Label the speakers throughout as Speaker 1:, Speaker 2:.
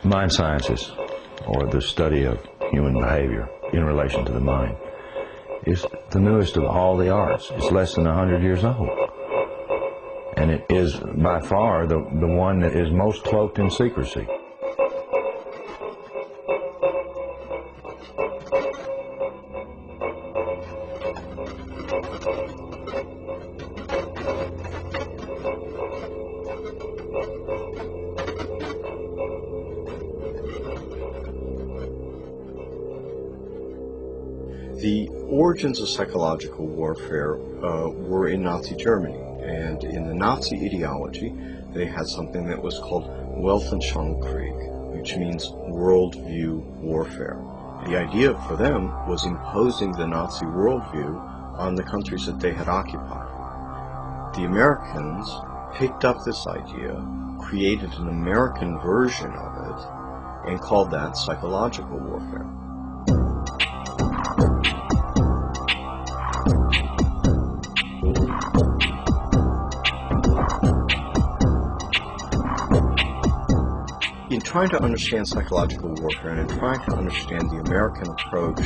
Speaker 1: Mind sciences, or the study of human behavior in relation to the mind, is the newest of all the arts. It's less than 100 years old. And it is by far the one that is most cloaked in secrecy.
Speaker 2: The origins of psychological warfare were in Nazi Germany, and in the Nazi ideology they had something that was called Weltanschauungskrieg, which means worldview warfare. The idea for them was imposing the Nazi worldview on the countries that they had occupied. The Americans picked up this idea, created an American version of it, and called that psychological warfare. In trying to understand psychological warfare and in trying to understand the American approach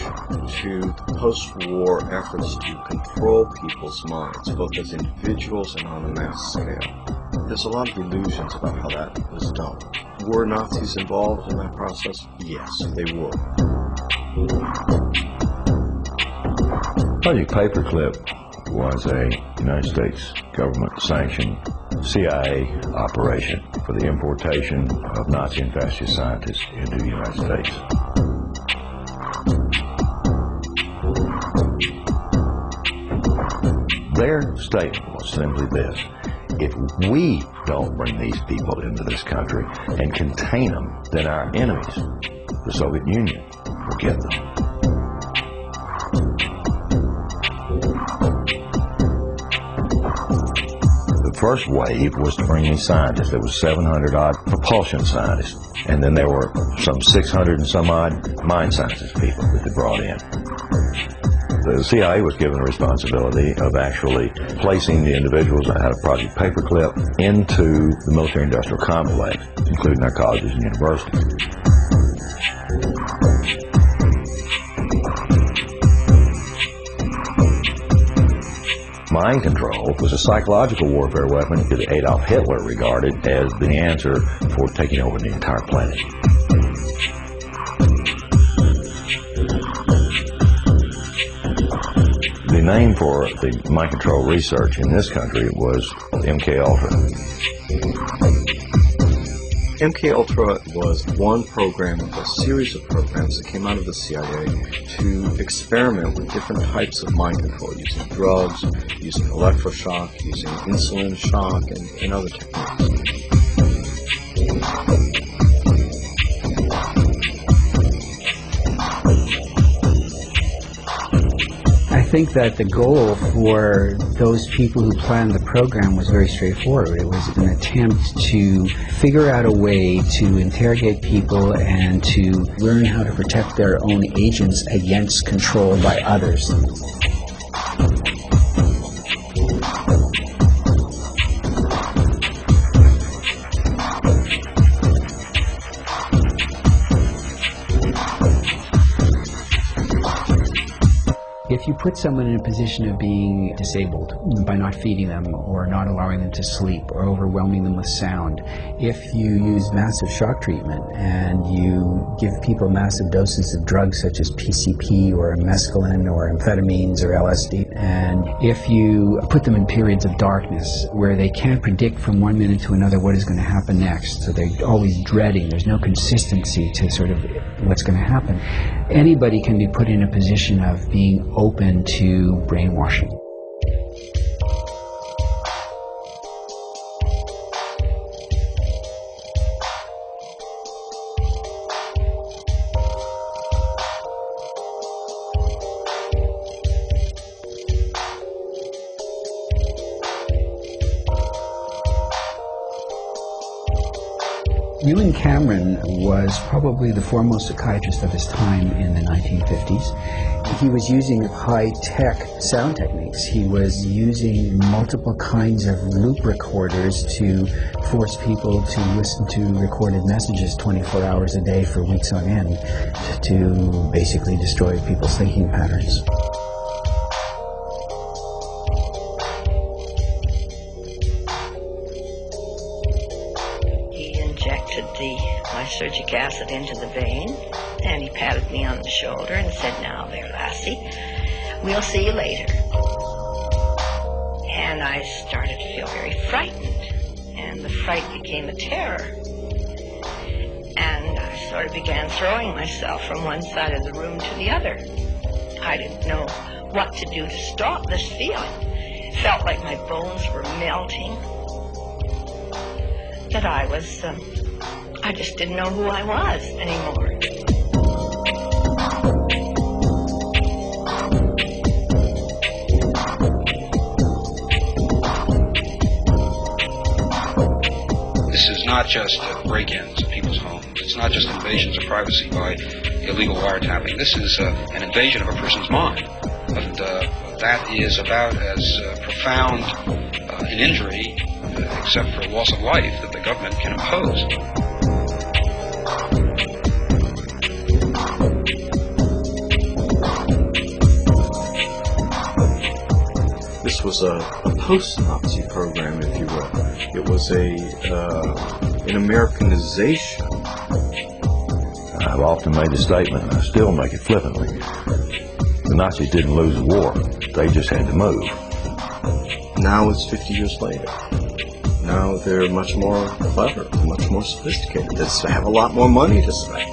Speaker 2: to the post-war efforts to control people's minds, both as individuals and on a mass scale, there's a lot of illusions about how that was done. Were Nazis involved in that process? Yes, they were.
Speaker 1: Project Paperclip was a United States government-sanctioned CIA operation for the importation of Nazi and fascist scientists into the United States. Their statement was simply this: if we don't bring these people into this country and contain them, then our enemies, the Soviet Union, will get them. The first wave was to bring these scientists. There was 700 odd propulsion scientists, and then there were some 600 and some odd mind sciences people that they brought in. The CIA was given the responsibility of actually placing the individuals that had a Project Paperclip into the military-industrial complex, including our colleges and universities. Mind control was a psychological warfare weapon that Adolf Hitler regarded as the answer for taking over the entire planet. The name for the mind control research in this country was MK-Ultra.
Speaker 2: MK-Ultra was one program of a series of programs that came out of the CIA to experiment with different types of mind control, using drugs, using electroshock, using insulin shock, and other techniques.
Speaker 3: I think that the goal for those people who planned the program was very straightforward. It was an attempt to figure out a way to interrogate people and to learn how to protect their own agents against control by others. If you put someone in a position of being disabled by not feeding them or not allowing them to sleep or overwhelming them with sound, if you use massive shock treatment and you give people massive doses of drugs such as PCP or mescaline or amphetamines or LSD, and if you put them in periods of darkness where they can't predict from one minute to another what is going to happen next, so they're always dreading, there's no consistency to sort of what's going to happen, anybody can be put in a position of being open to brainwashing. Ewan Cameron was probably the foremost psychiatrist of his time in the 1950s. He was using high-tech sound techniques. He was using multiple kinds of loop recorders to force people to listen to recorded messages 24 hours a day for weeks on end to basically destroy people's thinking patterns.
Speaker 4: Injected the lysergic acid into the vein, and he patted me on the shoulder and said, "Now there, lassie, we'll see you later." And I started to feel very frightened, and the fright became a terror. And I sort of began throwing myself from one side of the room to the other. I didn't know what to do to stop this feeling. Felt like my bones were melting. That I just didn't know who I was anymore.
Speaker 5: This is not just break-ins of people's homes. It's not just invasions of privacy by illegal wiretapping. This is an invasion of a person's mind. And that is about as profound an injury, except for loss of life, that the government can impose.
Speaker 2: This was a post-Nazi program, if you will. It was an Americanization.
Speaker 1: I've often made the statement, and I still make it flippantly. The Nazis didn't lose the war. They just had to move.
Speaker 2: Now it's 50 years later. Now they're much more clever, much more sophisticated. They have a lot more money to spend.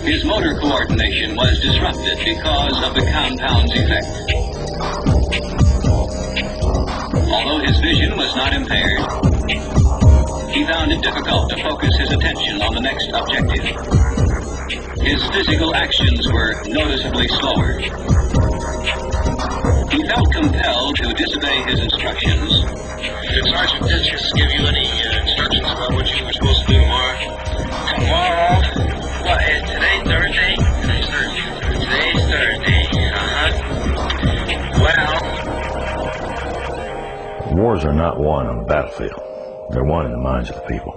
Speaker 6: His motor coordination was disrupted because of the compound's effect. Although his vision was not impaired, he found it difficult to focus his attention on the next objective. His physical actions were noticeably slower. He felt compelled to disobey his instructions.
Speaker 7: Did Sergeant Ditches give you any instructions about what you were supposed to do tomorrow? Tomorrow? What is today? Thursday? Today's Thursday. Today's Thursday. Well.
Speaker 1: Wars are not won on the battlefield. They're won in the minds of the people.